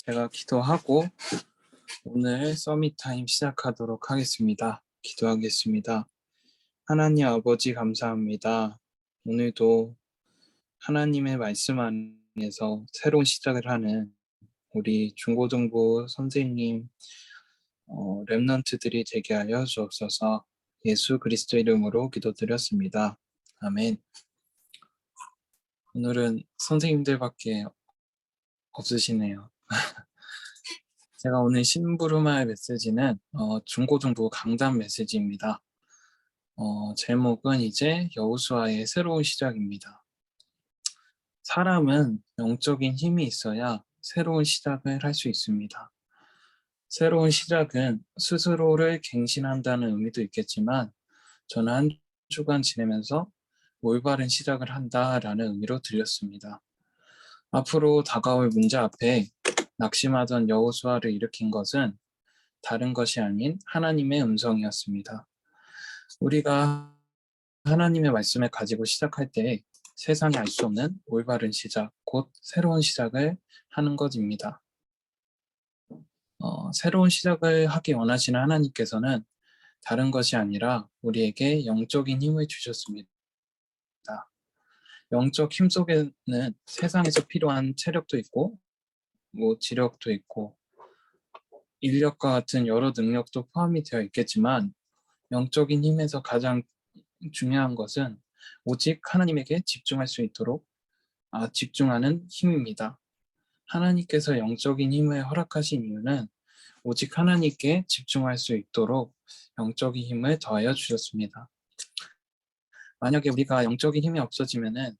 제가 기도하고 오늘 서밋 타임 시작하도록 하겠습니다. 기도하겠습니다. 하나님 아버지 감사합니다. 오늘도 하나님의 말씀 안에서 새로운 시작을 하는 우리 중고등부 선생님 렘넌트들이 되게 하여 주옵소서. 예수 그리스도 이름으로 기도드렸습니다. 아멘. 오늘은 선생님들밖에 없으시네요. 제가 오늘 심부름할 메시지는 중고등부 강단 메시지입니다. 제목은 이제 여호수아의 새로운 시작입니다. 사람은 영적인 힘이 있어야 새로운 시작을 할 수 있습니다. 새로운 시작은 스스로를 갱신한다는 의미도 있겠지만 저는 한 주간 지내면서 올바른 시작을 한다라는 의미로 들렸습니다. 앞으로 다가올 문제 앞에 낙심하던 여호수아를 일으킨 것은 다른 것이 아닌 하나님의 음성이었습니다. 우리가 하나님의 말씀을 가지고 시작할 때 세상이 알 수 없는 올바른 시작, 곧 새로운 시작을 하는 것입니다. 새로운 시작을 하기 원하시는 하나님께서는 다른 것이 아니라 우리에게 영적인 힘을 주셨습니다. 영적 힘 속에는 세상에서 필요한 체력도 있고, 지력도 있고, 인력과 같은 여러 능력도 포함이 되어 있겠지만, 영적인 힘에서 가장 중요한 것은 오직 하나님에게 집중할 수 있도록 집중하는 힘입니다. 하나님께서 영적인 힘을 허락하신 이유는 오직 하나님께 집중할 수 있도록 영적인 힘을 더하여 주셨습니다. 만약에 우리가 영적인 힘이 없어지면은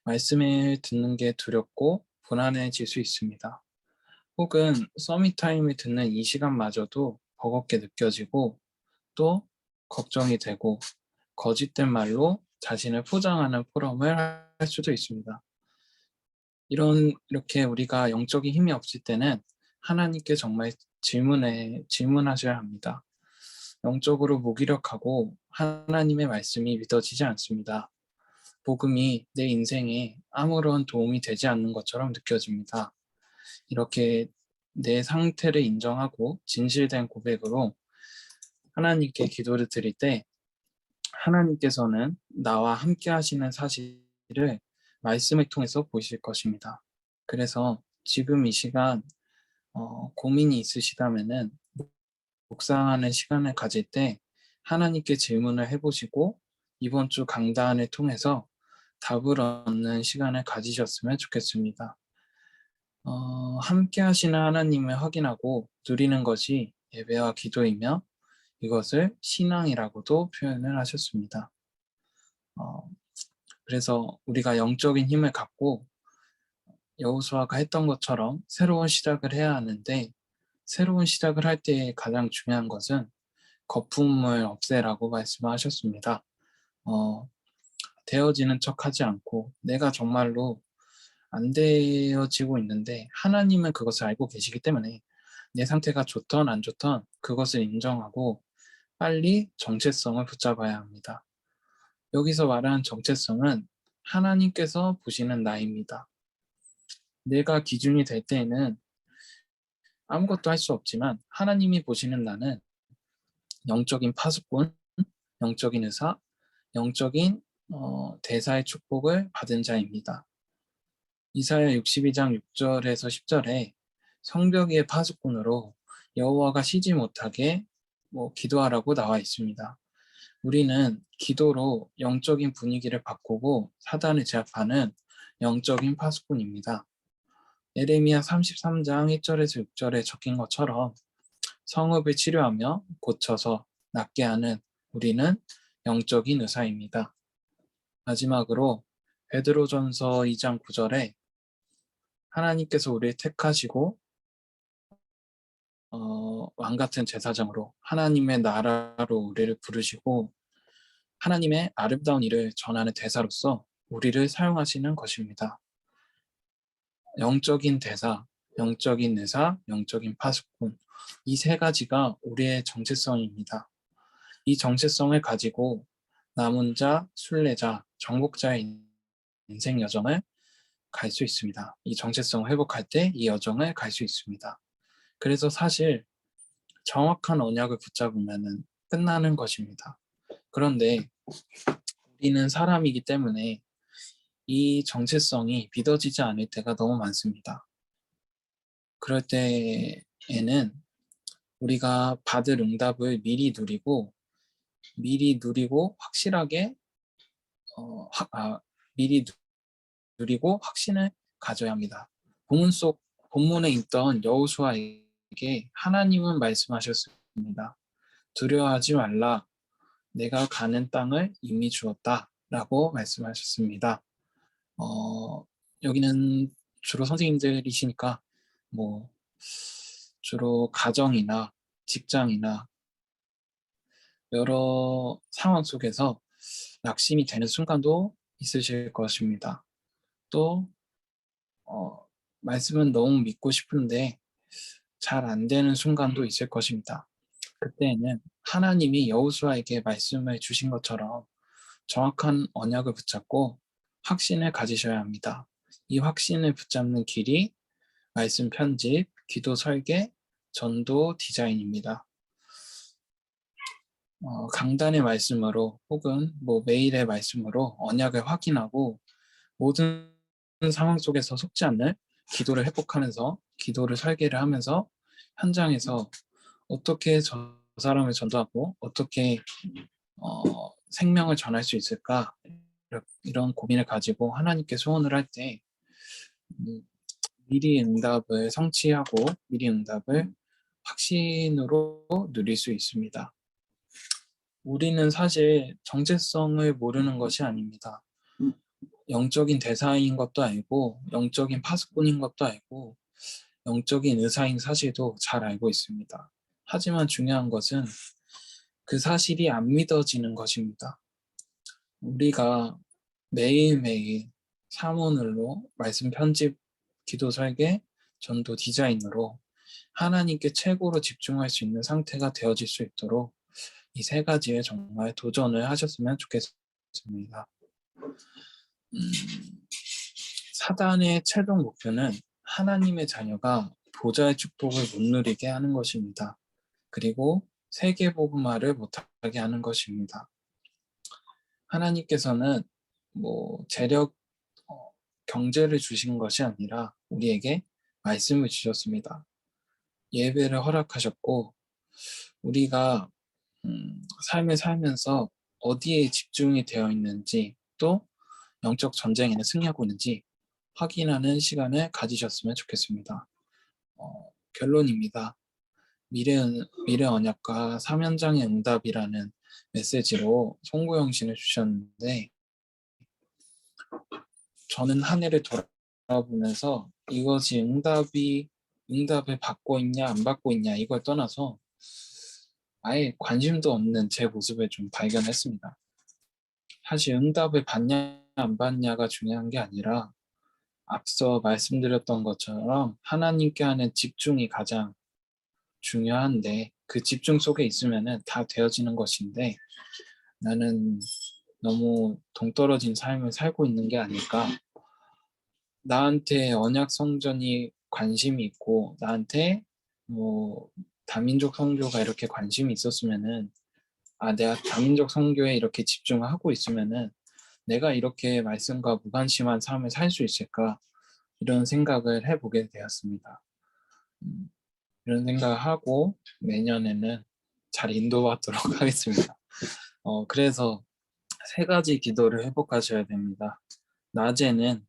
말씀을 듣는 게 두렵고 불안해질 수 있습니다. 혹은 서밋 타임을 듣는 이 시간마저도 버겁게 느껴지고 또 걱정이 되고 거짓된 말로 자신을 포장하는 포럼을 할 수도 있습니다. 이렇게 우리가 영적인 힘이 없을 때는 하나님께 정말 질문하셔야 합니다. 영적으로 무기력하고 하나님의 말씀이 믿어지지 않습니다. 복음이 내 인생에 아무런 도움이 되지 않는 것처럼 느껴집니다. 이렇게 내 상태를 인정하고 진실된 고백으로 하나님께 기도를 드릴 때 하나님께서는 나와 함께 하시는 사실을 말씀을 통해서 보실 것입니다. 그래서 지금 이 시간 고민이 있으시다면은 묵상하는 시간을 가질 때 하나님께 질문을 해보시고 이번 주 강단을 통해서 답을 얻는 시간을 가지셨으면 좋겠습니다. 함께 하시는 하나님을 확인하고 누리는 것이 예배와 기도이며 이것을 신앙이라고도 표현을 하셨습니다. 그래서 우리가 영적인 힘을 갖고 여호수아가 했던 것처럼 새로운 시작을 해야 하는데 새로운 시작을 할 때 가장 중요한 것은 거품을 없애라고 말씀하셨습니다. 되어지는 척하지 않고 내가 정말로 안 되어지고 있는데 하나님은 그것을 알고 계시기 때문에 내 상태가 좋던 안 좋던 그것을 인정하고 빨리 정체성을 붙잡아야 합니다. 여기서 말하는 정체성은 하나님께서 보시는 나입니다. 내가 기준이 될 때에는 아무것도 할 수 없지만 하나님이 보시는 나는 영적인 파수꾼, 영적인 의사, 영적인 대사의 축복을 받은 자입니다. 이사야 62장 6절에서 10절에 성벽 위의 파수꾼으로 여호와가 쉬지 못하게 기도하라고 나와 있습니다. 우리는 기도로 영적인 분위기를 바꾸고 사단을 제압하는 영적인 파수꾼입니다. 예레미야 33장 1절에서 6절에 적힌 것처럼 성읍을 치료하며 고쳐서 낫게 하는 우리는 영적인 의사입니다. 마지막으로 베드로전서 2장 9절에 하나님께서 우리를 택하시고 왕같은 제사장으로 하나님의 나라로 우리를 부르시고 하나님의 아름다운 일을 전하는 대사로서 우리를 사용하시는 것입니다. 영적인 대사, 영적인 의사, 영적인 파수꾼 이 세 가지가 우리의 정체성입니다. 이 정체성을 가지고 남은 자, 순례자, 정복자의 인생 여정을 갈 수 있습니다. 이 정체성을 회복할 때 이 여정을 갈 수 있습니다. 그래서 사실 정확한 언약을 붙잡으면 끝나는 것입니다. 그런데 우리는 사람이기 때문에 이 정체성이 믿어지지 않을 때가 너무 많습니다. 그럴 때에는 우리가 받을 응답을 미리 누리고 확실하게 미리 누리고 확신을 가져야 합니다. 본문에 있던 여호수아에게 하나님은 말씀하셨습니다. 두려워하지 말라. 내가 가는 땅을 이미 주었다. 라고 말씀하셨습니다. 여기는 주로 선생님들이시니까 뭐 주로 가정이나 직장이나 여러 상황 속에서 낙심이 되는 순간도 있으실 것입니다. 또 말씀은 너무 믿고 싶은데 잘 안 되는 순간도 있을 것입니다. 그때에는 하나님이 여호수아에게 말씀을 주신 것처럼 정확한 언약을 붙잡고 확신을 가지셔야 합니다. 이 확신을 붙잡는 길이 말씀 편집, 기도 설계, 전도 디자인입니다. 강단의 말씀으로 혹은 매일의 말씀으로 언약을 확인하고 모든 상황 속에서 속지 않는 기도를 회복하면서 기도를 설계를 하면서 현장에서 어떻게 저 사람을 전도하고 어떻게 생명을 전할 수 있을까 이런 고민을 가지고 하나님께 소원을 할 때 미리 응답을 성취하고 미리 응답을 확신으로 누릴 수 있습니다. 우리는 사실 정체성을 모르는 것이 아닙니다. 영적인 대사인 것도 알고 영적인 파수꾼인 것도 알고 영적인 의사인 사실도 잘 알고 있습니다. 하지만 중요한 것은 그 사실이 안 믿어지는 것입니다. 우리가 매일매일 사문으로 말씀 편집, 기도 설계, 전도 디자인으로 하나님께 최고로 집중할 수 있는 상태가 되어질 수 있도록 이 세 가지에 정말 도전을 하셨으면 좋겠습니다. 사단의 최종 목표는 하나님의 자녀가 보좌의 축복을 못 누리게 하는 것입니다. 그리고 세계복음화를 못하게 하는 것입니다. 하나님께서는 재력, 경제를 주신 것이 아니라 우리에게 말씀을 주셨습니다. 예배를 허락하셨고 우리가 삶을 살면서 어디에 집중이 되어 있는지 또 영적 전쟁에는 승리하고 있는지 확인하는 시간을 가지셨으면 좋겠습니다. 결론입니다. 미래 언약과 3연장의 응답이라는 메시지로 송구영신을 주셨는데 저는 한 해를 돌아보면서 이것이 응답을 받고 있냐 안 받고 있냐 이걸 떠나서 아예 관심도 없는 제 모습을 좀 발견했습니다. 사실 응답을 받냐 안 받냐가 중요한 게 아니라 앞서 말씀드렸던 것처럼 하나님께 하는 집중이 가장 중요한데 그 집중 속에 있으면 다 되어지는 것인데 나는 너무 동떨어진 삶을 살고 있는 게 아닐까. 나한테 언약 성전이 관심이 있고 나한테 다민족 선교가 이렇게 관심이 있었으면은 내가 다민족 선교에 이렇게 집중하고 있으면은 내가 이렇게 말씀과 무관심한 삶을 살 수 있을까 이런 생각을 해보게 되었습니다. 이런 생각을 하고 내년에는 잘 인도받도록 하겠습니다. 그래서 세 가지 기도를 회복하셔야 됩니다. 낮에는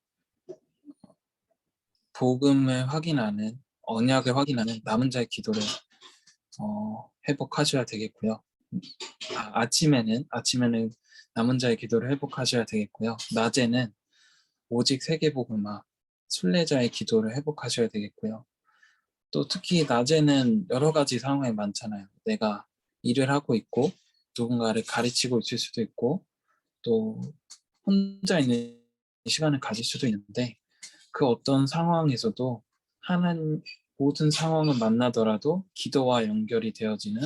복음을 확인하는 언약을 확인하는 남은 자의 기도를 회복하셔야 되겠고요. 아침에는 남은 자의 기도를 회복하셔야 되겠고요. 낮에는 오직 세계복음화 순례자의 기도를 회복하셔야 되겠고요. 또 특히 낮에는 여러 가지 상황이 많잖아요. 내가 일을 하고 있고 누군가를 가르치고 있을 수도 있고 또 혼자 있는 시간을 가질 수도 있는데 그 어떤 상황에서도 하나님 모든 상황을 만나더라도 기도와 연결이 되어지는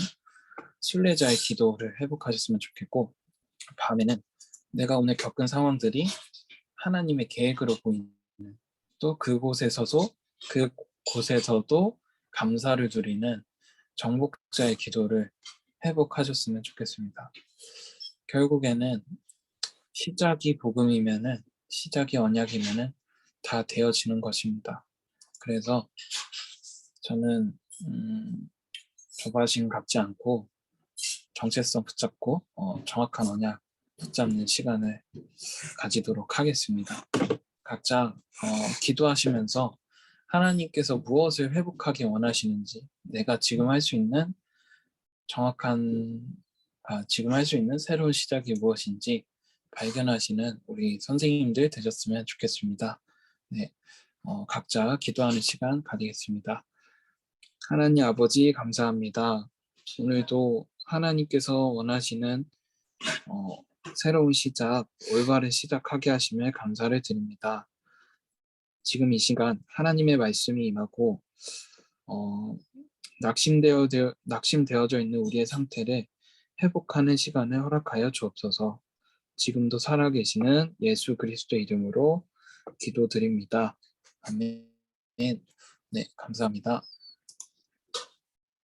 순례자의 기도를 회복하셨으면 좋겠고 밤에는 내가 오늘 겪은 상황들이 하나님의 계획으로 보이는 또 그곳에서도 감사를 드리는 정복자의 기도를 회복하셨으면 좋겠습니다. 결국에는 시작이 복음이면은, 시작이 언약이면은 다 되어지는 것입니다. 그래서 저는 조바심 갖지 않고 정체성 붙잡고 정확한 언약 붙잡는 시간을 가지도록 하겠습니다. 각자 기도하시면서 하나님께서 무엇을 회복하기 원하시는지, 내가 지금 할 수 있는 지금 할 수 있는 새로운 시작이 무엇인지 발견하시는 우리 선생님들 되셨으면 좋겠습니다. 네, 각자 기도하는 시간 가지겠습니다. 하나님 아버지 감사합니다. 오늘도 하나님께서 원하시는 새로운 시작, 올바른 시작하게 하심에 감사를 드립니다. 지금 이 시간 하나님의 말씀이 임하고 낙심되어져 있는 우리의 상태를 회복하는 시간을 허락하여 주옵소서. 지금도 살아계시는 예수 그리스도 이름으로 기도드립니다. 아멘. 네, 감사합니다.